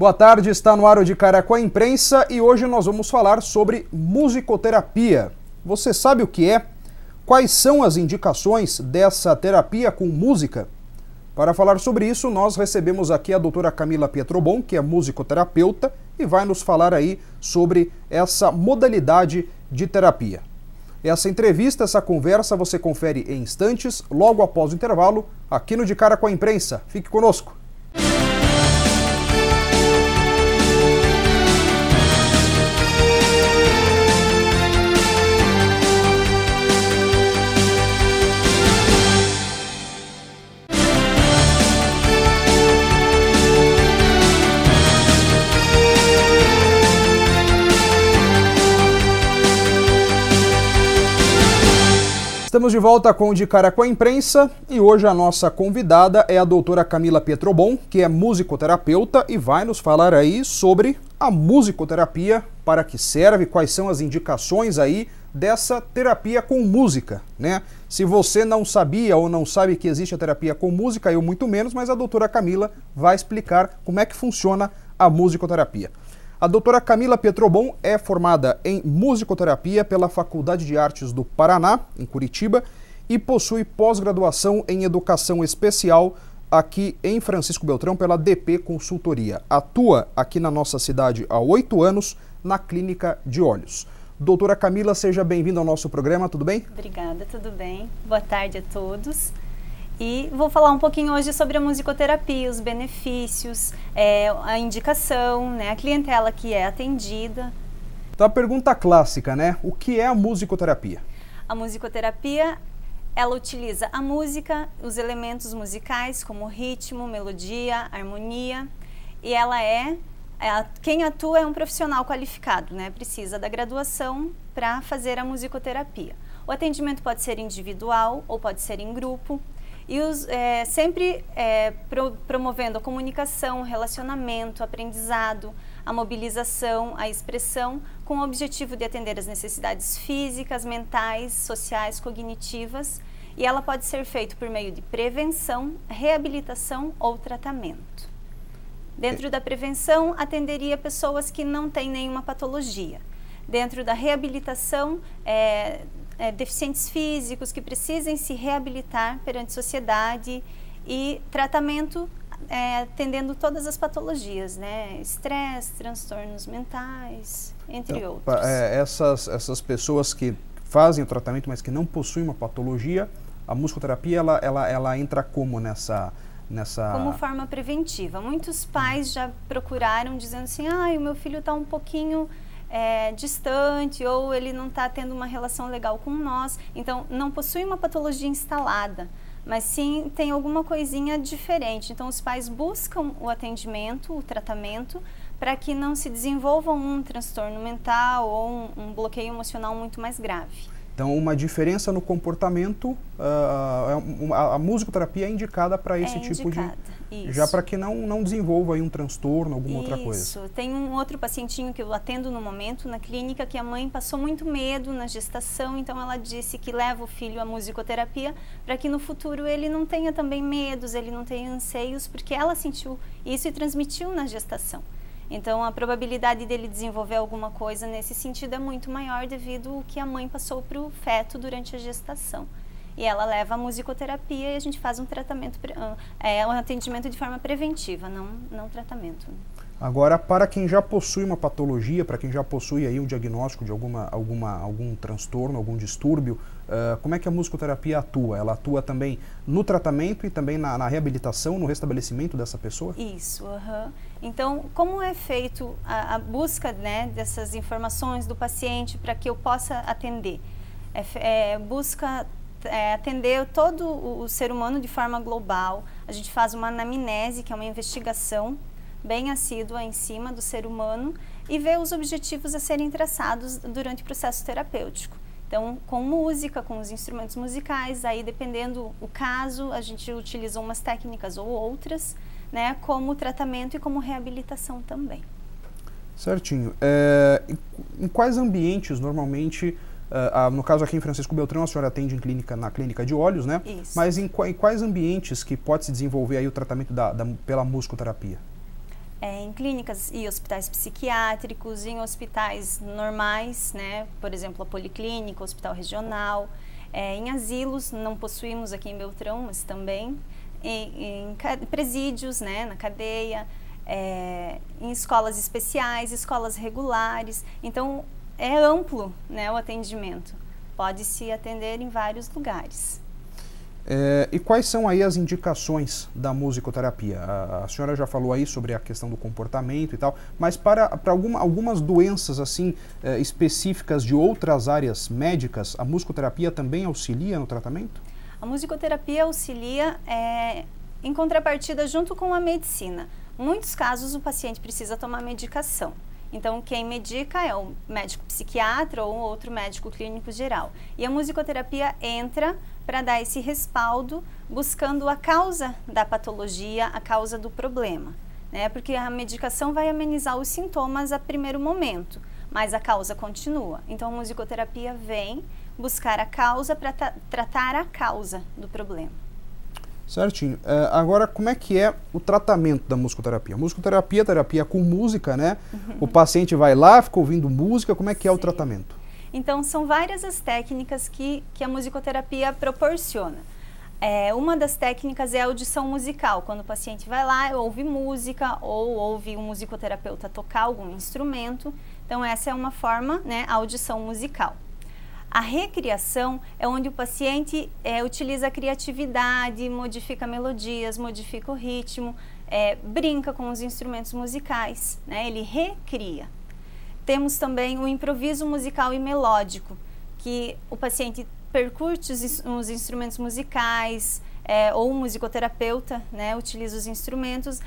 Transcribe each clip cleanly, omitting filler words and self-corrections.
Boa tarde, está no ar o De Cara com a Imprensa e hoje nós vamos falar sobre musicoterapia. Você sabe o que é? Quais são as indicações dessa terapia com música? Para falar sobre isso, nós recebemos aqui a doutora Camila Pietrobon, que é musicoterapeuta, e vai nos falar aí sobre essa modalidade de terapia. Essa entrevista, essa conversa você confere em instantes, logo após o intervalo, aqui no De Cara com a Imprensa. Fique conosco. Estamos de volta com o De Cara com a Imprensa e hoje a nossa convidada é a doutora Camila Pietrobon, que é musicoterapeuta e vai nos falar aí sobre a musicoterapia, para que serve, quais são as indicações aí dessa terapia com música, né? Se você não sabia ou não sabe que existe a terapia com música, eu muito menos, mas a doutora Camila vai explicar como é que funciona a musicoterapia. A doutora Camila Pietrobon é formada em musicoterapia pela Faculdade de Artes do Paraná, em Curitiba, e possui pós-graduação em educação especial aqui em Francisco Beltrão pela DP Consultoria. Atua aqui na nossa cidade há 8 anos na Clínica de Olhos. Doutora Camila, seja bem-vinda ao nosso programa, tudo bem? Obrigada, tudo bem. Boa tarde a todos. E vou falar um pouquinho hoje sobre a musicoterapia, os benefícios, a indicação, né, a clientela que é atendida. Então a pergunta clássica, né? O que é a musicoterapia? A musicoterapia, ela utiliza a música, os elementos musicais como ritmo, melodia, harmonia, e quem atua é um profissional qualificado, né? Precisa da graduação para fazer a musicoterapia. O atendimento pode ser individual ou pode ser em grupo. E sempre promovendo a comunicação, o relacionamento, o aprendizado, a mobilização, a expressão, com o objetivo de atender as necessidades físicas, mentais, sociais, cognitivas. E ela pode ser feita por meio de prevenção, reabilitação ou tratamento. Dentro da prevenção, atenderia pessoas que não têm nenhuma patologia. Dentro da reabilitação, deficientes físicos que precisem se reabilitar perante a sociedade, e tratamento atendendo todas as patologias, né? Estresse, transtornos mentais, entre outros. Essas pessoas que fazem o tratamento, mas que não possuem uma patologia, a musicoterapia ela entra como nessa... Como forma preventiva. Muitos pais já procuraram dizendo assim, o meu filho está um pouquinho distante, ou ele não está tendo uma relação legal com nós, então não possui uma patologia instalada, mas sim tem alguma coisinha diferente. Então os pais buscam o atendimento, o tratamento, para que não se desenvolva um transtorno mental ou um bloqueio emocional muito mais grave. Então, uma diferença no comportamento, a musicoterapia é indicada para esse tipo de... Isso. Já para que não desenvolva aí um transtorno, alguma outra coisa. Isso. Tem um outro pacientinho que eu atendo no momento, na clínica, que a mãe passou muito medo na gestação, então ela disse que leva o filho à musicoterapia para que no futuro ele não tenha também medos, ele não tenha anseios, porque ela sentiu isso e transmitiu na gestação. Então, a probabilidade dele desenvolver alguma coisa nesse sentido é muito maior devido ao que a mãe passou para o feto durante a gestação. E ela leva a musicoterapia e a gente faz um tratamento, um atendimento de forma preventiva, não tratamento. Agora, para quem já possui uma patologia, para quem já possui aí um diagnóstico de algum transtorno, algum distúrbio, como é que a musicoterapia atua? Ela atua também no tratamento e também na reabilitação, no restabelecimento dessa pessoa? Isso, Então, como é feito a busca, né, dessas informações do paciente para que eu possa atender? Busca atender todo o ser humano de forma global. A gente faz uma anamnese, que é uma investigação bem assídua em cima do ser humano, e vê os objetivos a serem traçados durante o processo terapêutico. Então, com música, com os instrumentos musicais, aí dependendo o caso, a gente utiliza umas técnicas ou outras, né, como tratamento e como reabilitação também. Certinho. Em quais ambientes, normalmente, no caso aqui em Francisco Beltrão, a senhora atende na clínica de olhos, né? Isso. Mas em quais ambientes que pode se desenvolver aí o tratamento pela musicoterapia? em clínicas e hospitais psiquiátricos, em hospitais normais, né? Por exemplo, a Policlínica, o Hospital Regional, em asilos, não possuímos aqui em Beltrão, mas também em presídios, né? Na cadeia, em escolas especiais, escolas regulares. Então, é amplo, né, o atendimento. Pode-se atender em vários lugares. E quais são aí as indicações da musicoterapia? A senhora já falou aí sobre a questão do comportamento e tal, mas para algumas doenças assim específicas de outras áreas médicas, a musicoterapia também auxilia no tratamento? A musicoterapia auxilia em contrapartida junto com a medicina. Em muitos casos o paciente precisa tomar medicação. Então, quem medica é o médico psiquiatra ou outro médico clínico geral. E a musicoterapia entra para dar esse respaldo, buscando a causa da patologia, a causa do problema, né? Porque a medicação vai amenizar os sintomas a primeiro momento, mas a causa continua. Então, a musicoterapia vem buscar a causa para tratar a causa do problema. Certinho. Agora, como é que é o tratamento da musicoterapia? Musicoterapia, terapia com música, né? O paciente vai lá, fica ouvindo música, como é que é o tratamento? Então, são várias as técnicas que a musicoterapia proporciona. Uma das técnicas é a audição musical, quando o paciente vai lá, ouve música ou ouve um musicoterapeuta tocar algum instrumento. Então, essa é uma forma, né, a audição musical. A recriação é onde o paciente utiliza a criatividade, modifica melodias, modifica o ritmo, brinca com os instrumentos musicais, né? Ele recria. Temos também o improviso musical e melódico, que o paciente percute os instrumentos musicais, ou o musicoterapeuta, né, utiliza os instrumentos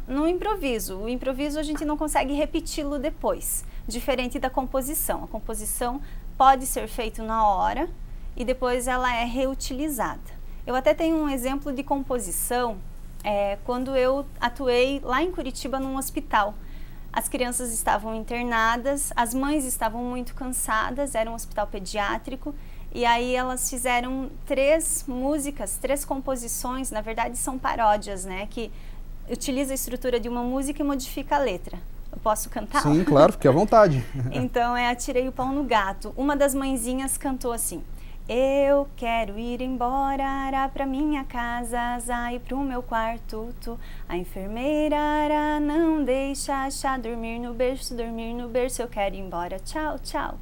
no improviso. O improviso a gente não consegue repeti-lo depois, diferente da composição. A composição pode ser feita na hora e depois ela é reutilizada. Eu até tenho um exemplo de composição quando eu atuei lá em Curitiba num hospital. As crianças estavam internadas, as mães estavam muito cansadas, era um hospital pediátrico, e aí elas fizeram 3 músicas, 3 composições, na verdade são paródias, né, que utiliza a estrutura de uma música e modifica a letra. Eu posso cantar? Sim, claro, fique à vontade. Então, Atirei o Pau no Gato. Uma das mãezinhas cantou assim: eu quero ir embora pra minha casa, e pro meu quarto. A enfermeira não deixa chá, dormir no berço, eu quero ir embora, tchau, tchau.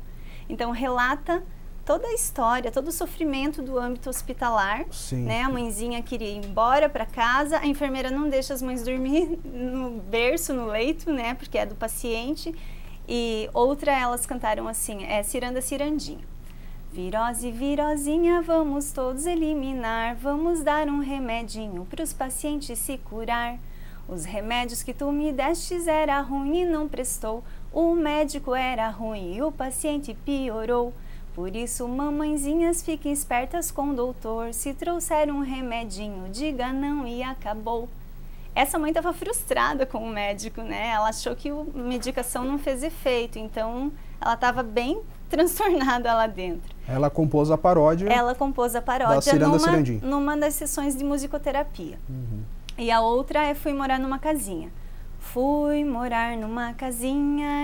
Então, relata toda a história, todo o sofrimento do âmbito hospitalar. Sim. Né? A mãezinha queria ir embora para casa, a enfermeira não deixa as mães dormir no berço, no leito, né? Porque é do paciente. E outra, elas cantaram assim, Ciranda, Cirandinha. Virose, virosinha, vamos todos eliminar, vamos dar um remedinho para os pacientes se curar. Os remédios que tu me destes era ruim e não prestou, o médico era ruim e o paciente piorou. Por isso, mamãezinhas, fiquem espertas com o doutor. Se trouxer um remedinho, diga não e acabou. Essa mãe estava frustrada com o médico, né? Ela achou que a medicação não fez efeito, então ela estava bem transtornada lá dentro. Ela compôs a paródia. Ela compôs a paródia da Ciranda Cirandinha. Numa das sessões de musicoterapia. E a outra é Fui Morar Numa Casinha. Fui morar numa casinha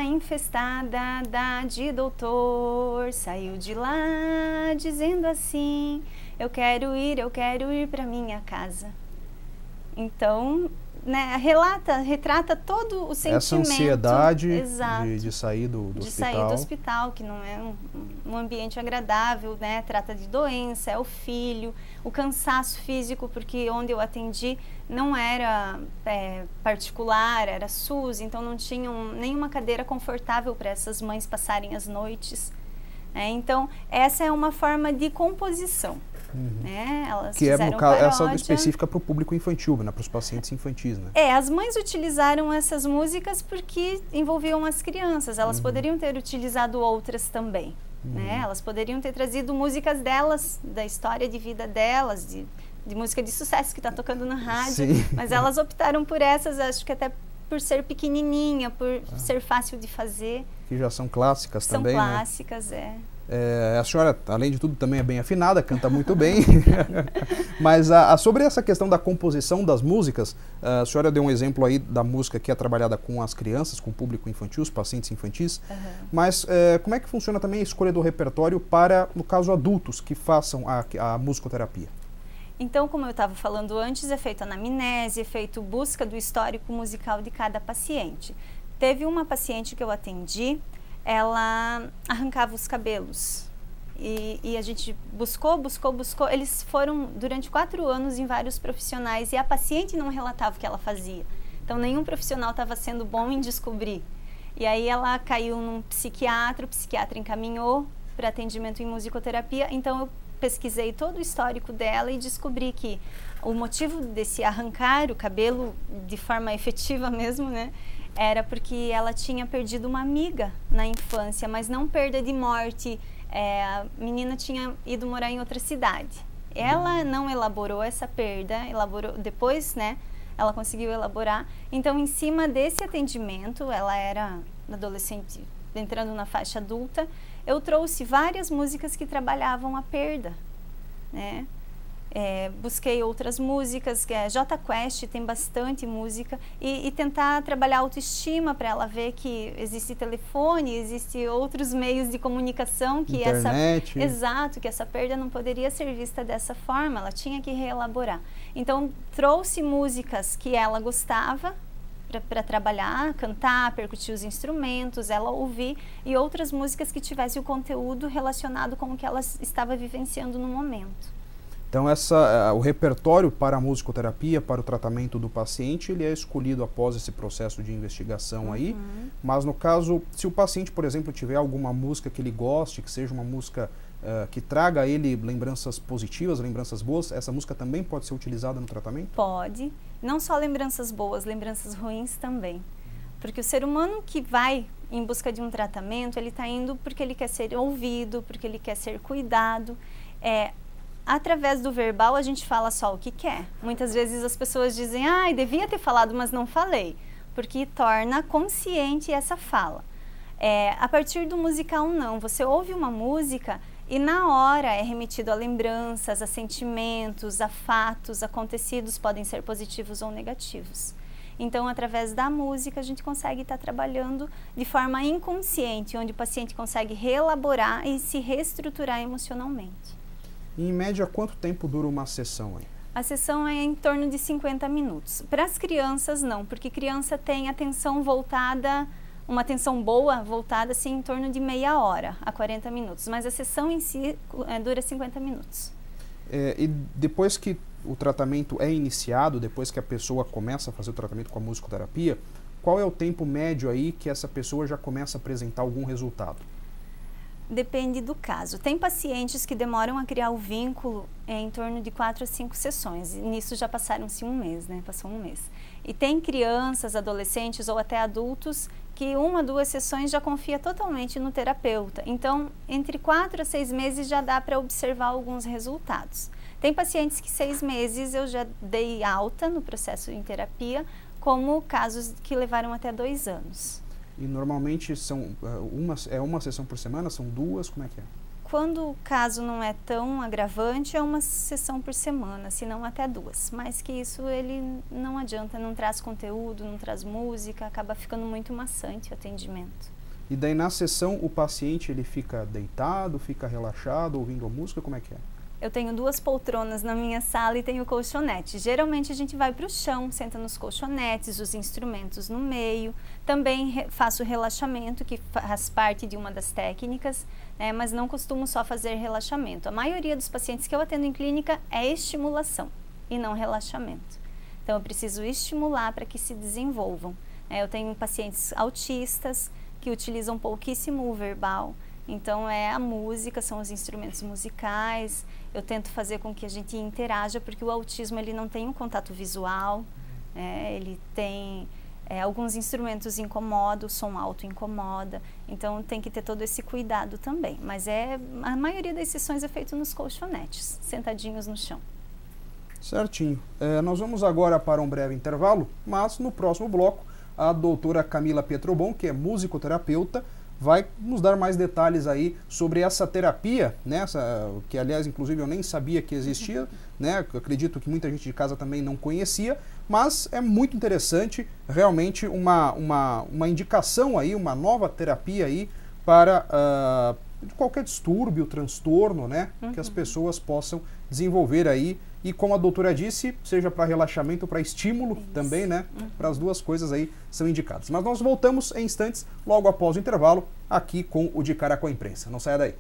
infestada de doutor. Saiu de lá dizendo assim: eu quero ir pra minha casa. Então, né, retrata todo o sentimento. Essa ansiedade de sair do hospital, que não é um ambiente agradável, né? Trata de doença, é o filho, o cansaço físico, porque onde eu atendi não era particular, era SUS, então não tinham nenhuma cadeira confortável para essas mães passarem as noites. Então, essa é uma forma de composição. Né? Elas que fizeram essa específica para o público infantil, né? Para os pacientes infantis, né? As mães utilizaram essas músicas porque envolviam as crianças. Elas poderiam ter utilizado outras também, né? Elas poderiam ter trazido músicas delas, da história de vida delas, de música de sucesso que está tocando na rádio. Sim. Mas elas optaram por essas, acho que até por ser pequenininha, por ser fácil de fazer. Que já são clássicas também, né? São clássicas, A senhora, além de tudo, também é bem afinada, canta muito bem. Mas sobre essa questão da composição das músicas, a senhora deu um exemplo aí da música que é trabalhada com as crianças, com o público infantil, os pacientes infantis. Mas como é que funciona também a escolha do repertório para, no caso, adultos que façam a musicoterapia? Então, como eu estava falando antes, é feita anamnese, é feito busca do histórico musical de cada paciente. Teve uma paciente que eu atendi, ela arrancava os cabelos e a gente buscou. Eles foram durante 4 anos em vários profissionais e a paciente não relatava o que ela fazia. Então, nenhum profissional estava sendo bom em descobrir. E aí ela caiu num psiquiatra, o psiquiatra encaminhou para atendimento em musicoterapia. Então, eu pesquisei todo o histórico dela e descobri que o motivo desse arrancar o cabelo de forma efetiva mesmo, né? Era porque ela tinha perdido uma amiga na infância, mas não perda de morte. A menina tinha ido morar em outra cidade. Ela não elaborou essa perda, depois, né, ela conseguiu elaborar. Então, em cima desse atendimento, ela era adolescente entrando na faixa adulta, eu trouxe várias músicas que trabalhavam a perda, né? Busquei outras músicas, J Quest tem bastante música, e tentar trabalhar a autoestima para ela ver que existe telefone, existe outros meios de comunicação, que internet. Exato, que essa perda não poderia ser vista dessa forma, ela tinha que reelaborar. Então, trouxe músicas que ela gostava para trabalhar, cantar, percutir os instrumentos, ela ouvir, e outras músicas que tivessem o conteúdo relacionado com o que ela estava vivenciando no momento. Então, o repertório para a musicoterapia, para o tratamento do paciente, ele é escolhido após esse processo de investigação aí. Mas, no caso, se o paciente, por exemplo, tiver alguma música que ele goste, que seja uma música que traga a ele lembranças positivas, lembranças boas, essa música também pode ser utilizada no tratamento? Pode. Não só lembranças boas, lembranças ruins também. Porque o ser humano que vai em busca de um tratamento, ele está indo porque ele quer ser ouvido, porque ele quer ser cuidado. Através do verbal, a gente fala só o que quer. Muitas vezes as pessoas dizem, devia ter falado, mas não falei. Porque torna consciente essa fala. A partir do musical, não. Você ouve uma música e na hora é remetido a lembranças, a sentimentos, a fatos, acontecidos, podem ser positivos ou negativos. Então, através da música, a gente consegue estar trabalhando de forma inconsciente, onde o paciente consegue reelaborar e se reestruturar emocionalmente. E, em média, quanto tempo dura uma sessão aí? A sessão é em torno de 50 minutos. Para as crianças, não, porque criança tem atenção voltada, uma atenção boa voltada assim, em torno de meia hora a 40 minutos. Mas a sessão em si dura 50 minutos. E depois que o tratamento é iniciado, depois que a pessoa começa a fazer o tratamento com a musicoterapia, qual é o tempo médio aí que essa pessoa já começa a apresentar algum resultado? Depende do caso. Tem pacientes que demoram a criar o vínculo em torno de 4 a 5 sessões. E nisso já passaram-se um mês, né? Passou um mês. E tem crianças, adolescentes ou até adultos que 1 a 2 sessões já confia totalmente no terapeuta. Então, entre 4 a 6 meses já dá para observar alguns resultados. Tem pacientes que 6 meses eu já dei alta no processo em terapia, como casos que levaram até 2 anos. E normalmente são uma sessão por semana? São 2? Como é que é? Quando o caso não é tão agravante, é uma sessão por semana, se não até 2. Mas que isso ele não adianta, não traz conteúdo, não traz música, acaba ficando muito maçante o atendimento. E daí na sessão o paciente ele fica deitado, fica relaxado, ouvindo a música, como é que é? Eu tenho 2 poltronas na minha sala e tenho colchonete. Geralmente a gente vai para o chão, senta nos colchonetes, os instrumentos no meio. Também faço relaxamento, que faz parte de uma das técnicas, né, mas não costumo só fazer relaxamento. A maioria dos pacientes que eu atendo em clínica é estimulação e não relaxamento. Então eu preciso estimular para que se desenvolvam. Eu tenho pacientes autistas que utilizam pouquíssimo o verbal. Então a música, são os instrumentos musicais. Eu tento fazer com que a gente interaja, porque o autismo ele não tem um contato visual, ele tem alguns instrumentos incomodam, o som alto incomoda, então tem que ter todo esse cuidado também. Mas a maioria das sessões é feito nos colchonetes, sentadinhos no chão. Certinho. Nós vamos agora para um breve intervalo, mas no próximo bloco a doutora Camila Pietrobon, que é musicoterapeuta, vai nos dar mais detalhes aí sobre essa terapia, né, que aliás, inclusive, eu nem sabia que existia, né, eu acredito que muita gente de casa também não conhecia, mas é muito interessante, realmente uma indicação aí, uma nova terapia aí para qualquer distúrbio, transtorno, né, que as pessoas possam desenvolver aí. E como a doutora disse, seja para relaxamento ou para estímulo também, né? Para as duas coisas aí são indicadas. Mas nós voltamos em instantes, logo após o intervalo, aqui com o De Cara com a Imprensa. Não saia daí.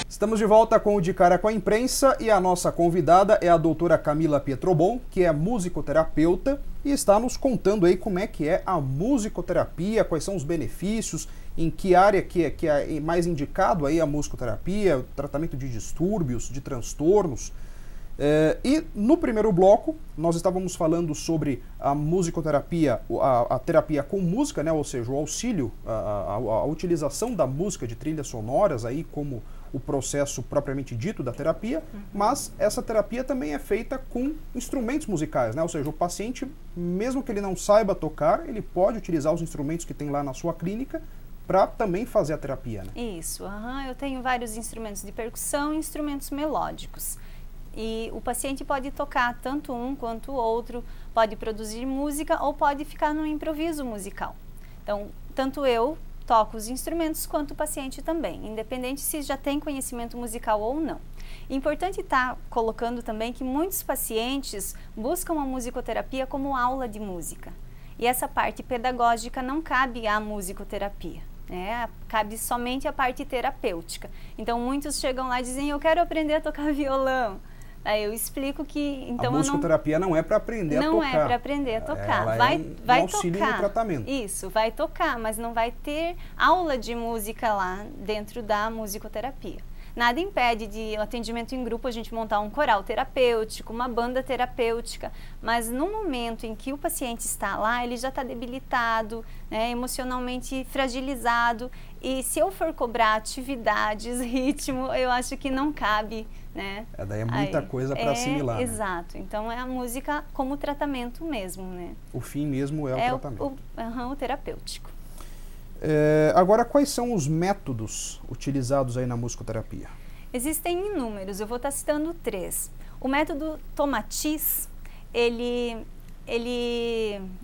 Estamos de volta com o De Cara com a Imprensa e a nossa convidada é a doutora Camila Pietrobon, que é musicoterapeuta e está nos contando aí como é que é a musicoterapia, quais são os benefícios, em que área que é mais indicado aí a musicoterapia, o tratamento de distúrbios, de transtornos. E no primeiro bloco nós estávamos falando sobre a musicoterapia, a terapia com música, né, ou seja, o auxílio, a utilização da música de trilhas sonoras aí como o processo propriamente dito da terapia, mas essa terapia também é feita com instrumentos musicais, né? Ou seja, o paciente, mesmo que ele não saiba tocar, ele pode utilizar os instrumentos que tem lá na sua clínica para também fazer a terapia, né? Isso, eu tenho vários instrumentos de percussão e instrumentos melódicos. E o paciente pode tocar tanto um quanto o outro, pode produzir música ou pode ficar no improviso musical. Então, tanto eu toco os instrumentos quanto o paciente também, independente se já tem conhecimento musical ou não. Importante estar colocando também que muitos pacientes buscam a musicoterapia como aula de música. E essa parte pedagógica não cabe à musicoterapia, né? Cabe somente a parte terapêutica. Então muitos chegam lá e dizem, eu quero aprender a tocar violão. Aí eu explico que então a musicoterapia não é para aprender a tocar. Não é para aprender a tocar. Ela vai auxílio tocar. No tratamento. Isso, vai tocar, mas não vai ter aula de música lá dentro da musicoterapia. Nada impede de atendimento em grupo a gente montar um coral terapêutico, uma banda terapêutica, mas no momento em que o paciente está lá, ele já está debilitado, né, emocionalmente fragilizado, e se eu for cobrar atividades, ritmo, eu acho que não cabe, né? Daí é muita coisa para assimilar. Exato, né? Então é a música como tratamento mesmo, né? O fim mesmo é o tratamento. O terapêutico. Agora, quais são os métodos utilizados aí na musicoterapia? Existem inúmeros, eu vou estar citando 3. O método Tomatis, ele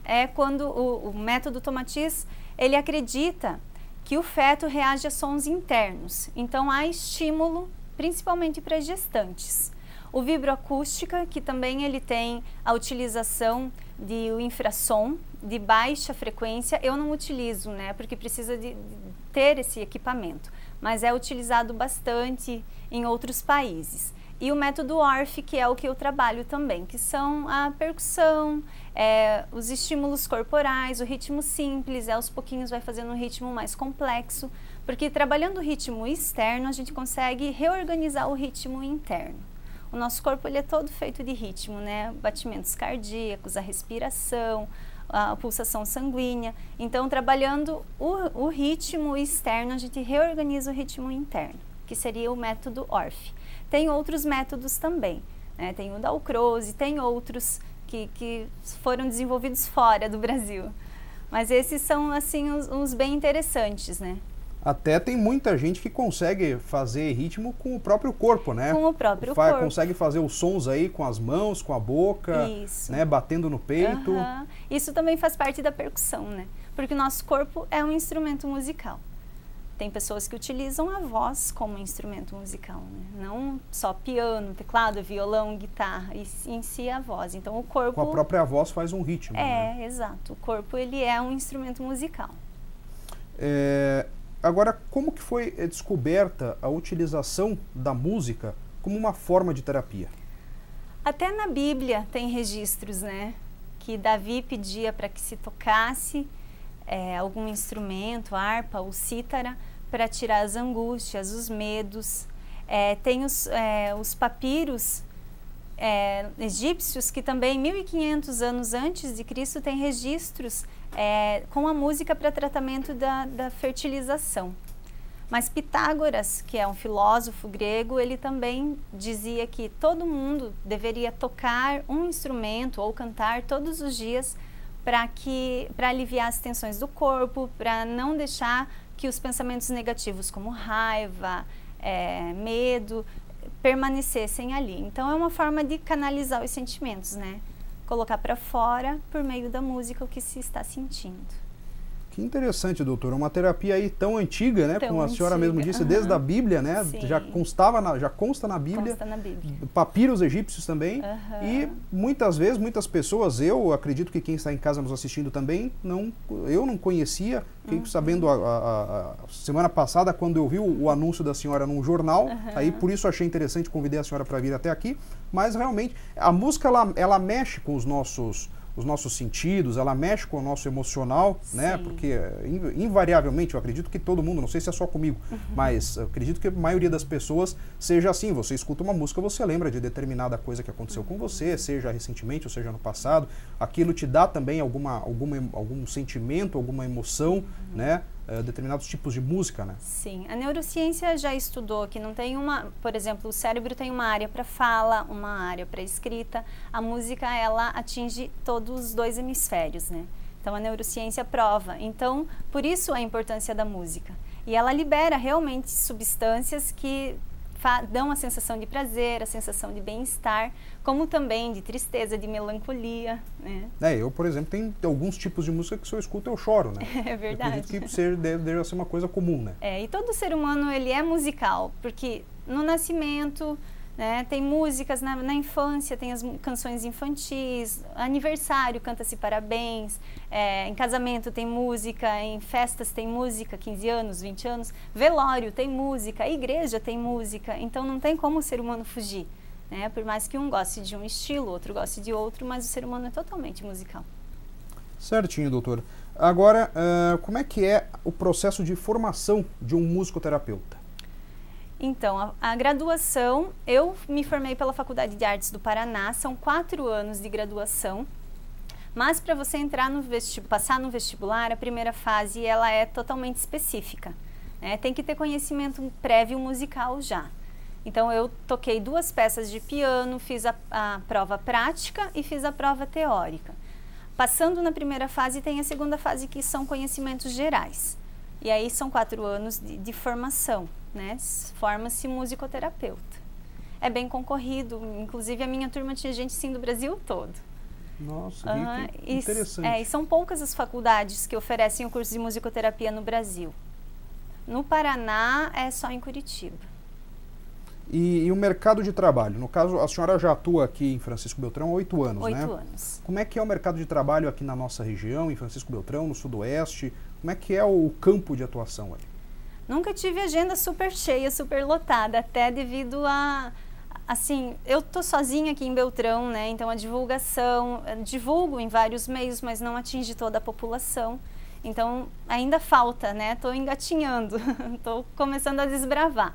é quando o método Tomatis, ele acredita que o feto reage a sons internos, então há estímulo principalmente para gestantes. O vibroacústica, que também ele tem a utilização de o infrassom de baixa frequência, eu não utilizo, né, porque precisa de ter esse equipamento, mas é utilizado bastante em outros países. E o método ORF, que é o que eu trabalho também, que são a percussão, os estímulos corporais, o ritmo simples, aos pouquinhos vai fazendo um ritmo mais complexo, porque trabalhando o ritmo externo, a gente consegue reorganizar o ritmo interno. O nosso corpo ele é todo feito de ritmo, né? Batimentos cardíacos, a respiração, a pulsação sanguínea. Então, trabalhando o ritmo externo, a gente reorganiza o ritmo interno, que seria o método ORF. Tem outros métodos também, né? Tem o Dalcroze, tem outros que foram desenvolvidos fora do Brasil. Mas esses são, assim, os bem interessantes, né? Até tem muita gente que consegue fazer ritmo com o próprio corpo, né? Com o próprio corpo. Consegue fazer os sons aí com as mãos, com a boca, isso, né? Batendo no peito. Isso também faz parte da percussão, né? Porque o nosso corpo é um instrumento musical. Tem pessoas que utilizam a voz como instrumento musical, né? Não só piano, teclado, violão, guitarra, e em si a voz. Então o corpo... Com a própria voz faz um ritmo, né? Exato. O corpo ele é um instrumento musical. Agora, como que foi descoberta a utilização da música como uma forma de terapia? Até na Bíblia tem registros, né? Que Davi pedia para que se tocasse algum instrumento, harpa ou cítara, para tirar as angústias, os medos. Tem os papiros egípcios que também 1500 anos antes de Cristo têm registros com a música para tratamento da fertilização. Mas Pitágoras, que é um filósofo grego, ele também dizia que todo mundo deveria tocar um instrumento ou cantar todos os dias para aliviar as tensões do corpo, para não deixar que os pensamentos negativos como raiva, medo, permanecessem ali. Então é uma forma de canalizar os sentimentos, né? Colocar para fora por meio da música o que se está sentindo. Que interessante, doutora. Uma terapia aí tão antiga, né? Como a senhora mesmo disse, desde a Bíblia, né? Sim. Já consta na Bíblia. Consta na Bíblia. Papiros egípcios também. E muitas vezes, muitas pessoas, eu acredito que quem está em casa nos assistindo também, eu não conhecia. Fiquei sabendo a semana passada, quando eu vi o anúncio da senhora num jornal. Aí por isso achei interessante, convidei a senhora para vir até aqui. Mas realmente, a música, ela mexe com os nossos sentidos, ela mexe com o nosso emocional, né? Porque invariavelmente, eu acredito que todo mundo, não sei se é só comigo, mas eu acredito que a maioria das pessoas seja assim. Você escuta uma música, você lembra de determinada coisa que aconteceu com você, seja recentemente ou seja no passado. Aquilo te dá também algum sentimento, alguma emoção, né? Determinados tipos de música, né? Sim, a neurociência já estudou que não tem por exemplo, o cérebro tem uma área para fala, uma área para escrita. A música, ela atinge todos os dois hemisférios, né? Então a neurociência prova. Então, por isso a importância da música. E ela libera realmente substâncias que dão a sensação de prazer, a sensação de bem-estar, como também de tristeza, de melancolia, né? Eu, por exemplo, tem alguns tipos de música que se eu escuto eu choro, né? É verdade. Eu acredito que deve ser uma coisa comum, né? E todo ser humano, ele é musical, porque no nascimento, né, tem músicas, na infância tem as canções infantis, aniversário canta-se parabéns, em casamento tem música, em festas tem música, 15 anos, 20 anos, velório tem música, igreja tem música, então não tem como o ser humano fugir, né? Por mais que um goste de um estilo, outro goste de outro, mas o ser humano é totalmente musical. Certinho, doutora. Agora, como é que é o processo de formação de um musicoterapeuta? Então, a graduação, eu me formei pela Faculdade de Artes do Paraná, são 4 anos de graduação, mas para você passar no vestibular, a primeira fase ela é totalmente específica, né? Tem que ter conhecimento prévio musical já. Então, eu toquei 2 peças de piano, fiz a prova prática e fiz a prova teórica. Passando na primeira fase, tem a segunda fase, que são conhecimentos gerais. E aí são 4 anos de formação, né? Forma-se musicoterapeuta. É bem concorrido, inclusive a minha turma tinha gente sim do Brasil todo. Nossa, que interessante. E são poucas as faculdades que oferecem o curso de musicoterapia no Brasil. No Paraná é só em Curitiba. E o mercado de trabalho? No caso, a senhora já atua aqui em Francisco Beltrão há 8 anos, 8 né? anos. Como é que é o mercado de trabalho aqui na nossa região, em Francisco Beltrão, no Sudoeste? Como é que é o campo de atuação aí? Nunca tive agenda super cheia, super lotada, até devido a... Assim, eu tô sozinha aqui em Beltrão, né? Então a divulgação, divulgo em vários meios, mas não atinge toda a população. Então ainda falta, né? Tô engatinhando, tô começando a desbravar.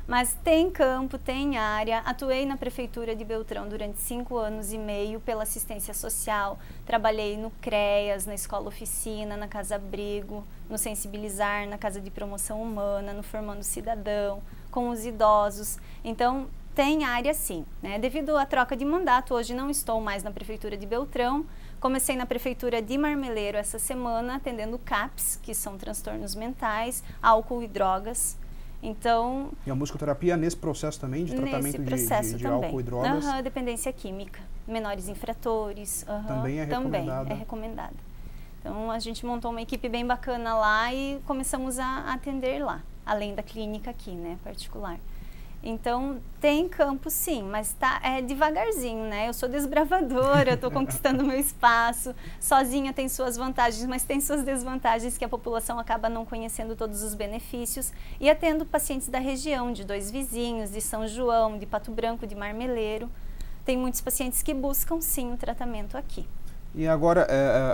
Mas tem campo, tem área. Atuei na Prefeitura de Beltrão durante 5 anos e meio pela assistência social. Trabalhei no CREAS, na Escola Oficina, na Casa Abrigo, no Sensibilizar, na Casa de Promoção Humana, no Formando Cidadão, com os idosos. Então, tem área sim, né? Devido à troca de mandato, hoje não estou mais na Prefeitura de Beltrão. Comecei na Prefeitura de Marmeleiro essa semana, atendendo CAPS, que são transtornos mentais, álcool e drogas. Então, e a musicoterapia nesse processo também de tratamento de álcool e drogas? Dependência química, menores infratores. Também é recomendada? Também é recomendada. Então, a gente montou uma equipe bem bacana lá e começamos a atender lá, além da clínica aqui, né, particular. Então, tem campo sim, mas é devagarzinho, né? Eu sou desbravadora, estou conquistando meu espaço, sozinha tem suas vantagens, mas tem suas desvantagens que a população acaba não conhecendo todos os benefícios. E atendo pacientes da região, de Dois Vizinhos, de São João, de Pato Branco, de Marmeleiro. Tem muitos pacientes que buscam sim o tratamento aqui. E agora,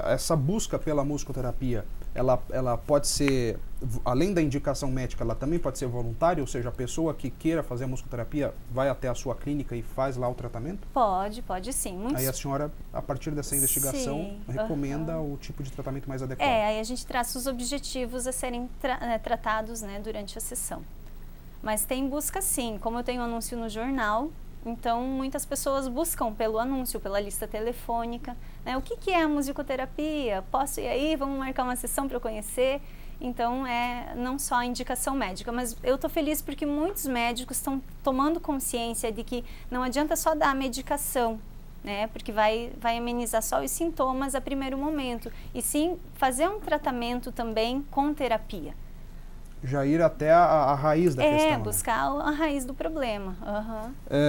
essa busca pela musicoterapia, ela pode ser, além da indicação médica, ela também pode ser voluntária, ou seja, a pessoa que queira fazer a musicoterapia vai até a sua clínica e faz lá o tratamento? Pode sim. Aí a senhora, a partir dessa investigação, recomenda o tipo de tratamento mais adequado? Aí a gente traça os objetivos a serem tratados, né, durante a sessão. Mas tem busca sim, como eu tenho anúncio no jornal, então muitas pessoas buscam pelo anúncio, pela lista telefônica, né, o que é a musicoterapia? Posso ir aí? Vamos marcar uma sessão para eu conhecer? Então não só a indicação médica, mas eu estou feliz porque muitos médicos estão tomando consciência de que não adianta só dar a medicação, né, porque vai amenizar só os sintomas a primeiro momento, e sim fazer um tratamento também com terapia. Já ir até a raiz da questão. Buscar a raiz do problema.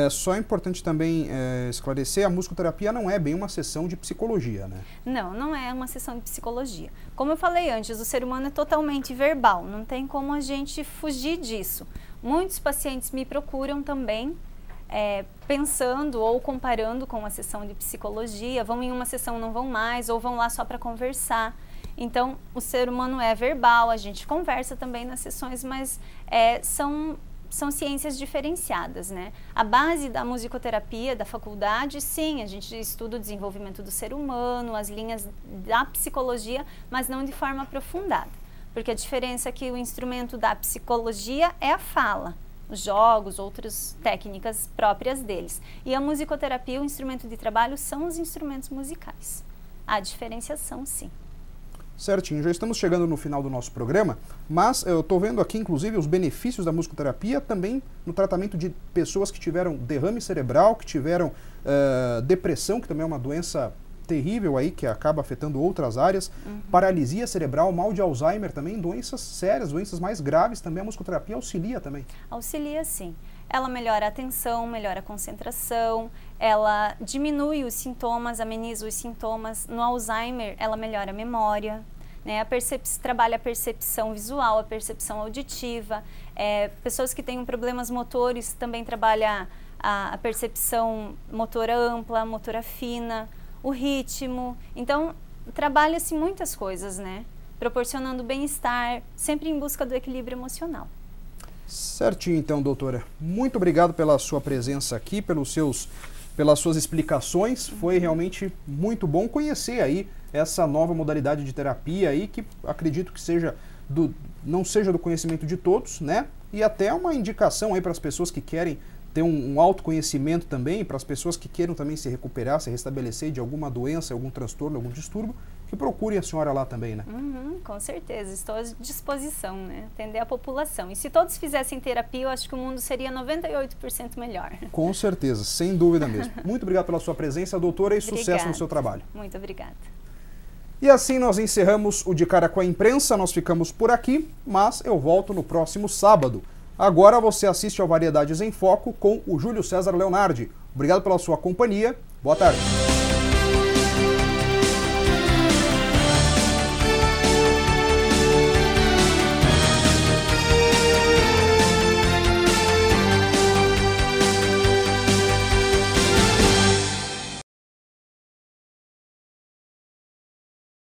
Só é importante também esclarecer, a musicoterapia não é bem uma sessão de psicologia, né? Não é uma sessão de psicologia. Como eu falei antes, o ser humano é totalmente verbal, não tem como a gente fugir disso. Muitos pacientes me procuram também, pensando ou comparando com uma sessão de psicologia, vão em uma sessão, não vão mais, ou vão lá só para conversar. Então, o ser humano é verbal, a gente conversa também nas sessões, mas são ciências diferenciadas, né? A base da musicoterapia, da faculdade, sim, a gente estuda o desenvolvimento do ser humano, as linhas da psicologia, mas não de forma aprofundada. Porque a diferença é que o instrumento da psicologia é a fala, os jogos, outras técnicas próprias deles. E a musicoterapia, o instrumento de trabalho, são os instrumentos musicais. Há diferenciação, sim. Certinho, já estamos chegando no final do nosso programa, mas eu estou vendo aqui, inclusive, os benefícios da musicoterapia também no tratamento de pessoas que tiveram derrame cerebral, que tiveram depressão, que também é uma doença terrível aí, que acaba afetando outras áreas, paralisia cerebral, mal de Alzheimer também, doenças sérias, doenças mais graves também, a musicoterapia auxilia também. Auxilia, sim. Ela melhora a atenção, melhora a concentração, ela diminui os sintomas, ameniza os sintomas. No Alzheimer, ela melhora a memória, né? Trabalha a percepção visual, a percepção auditiva. Pessoas que têm problemas motores também trabalham a percepção motora ampla, motora fina, o ritmo. Então, trabalha-se muitas coisas, né? Proporcionando bem-estar, sempre em busca do equilíbrio emocional. Certinho, então, doutora. Muito obrigado pela sua presença aqui, pelas suas explicações. Foi realmente muito bom conhecer aí essa nova modalidade de terapia aí, que acredito que não seja do conhecimento de todos, né? E até uma indicação aí para as pessoas que querem ter um autoconhecimento também, para as pessoas que queiram também se recuperar, se restabelecer de alguma doença, algum transtorno, algum distúrbio, que procurem a senhora lá também, né? Com certeza, estou à disposição, né? Atender a população. E se todos fizessem terapia, eu acho que o mundo seria 98% melhor. Com certeza, sem dúvida mesmo. Muito obrigado pela sua presença, doutora, e sucesso no seu trabalho. Muito obrigada. E assim nós encerramos o De Cara com a Imprensa, nós ficamos por aqui, mas eu volto no próximo sábado. Agora você assiste ao Variedades em Foco com o Júlio César Leonardi. Obrigado pela sua companhia. Boa tarde.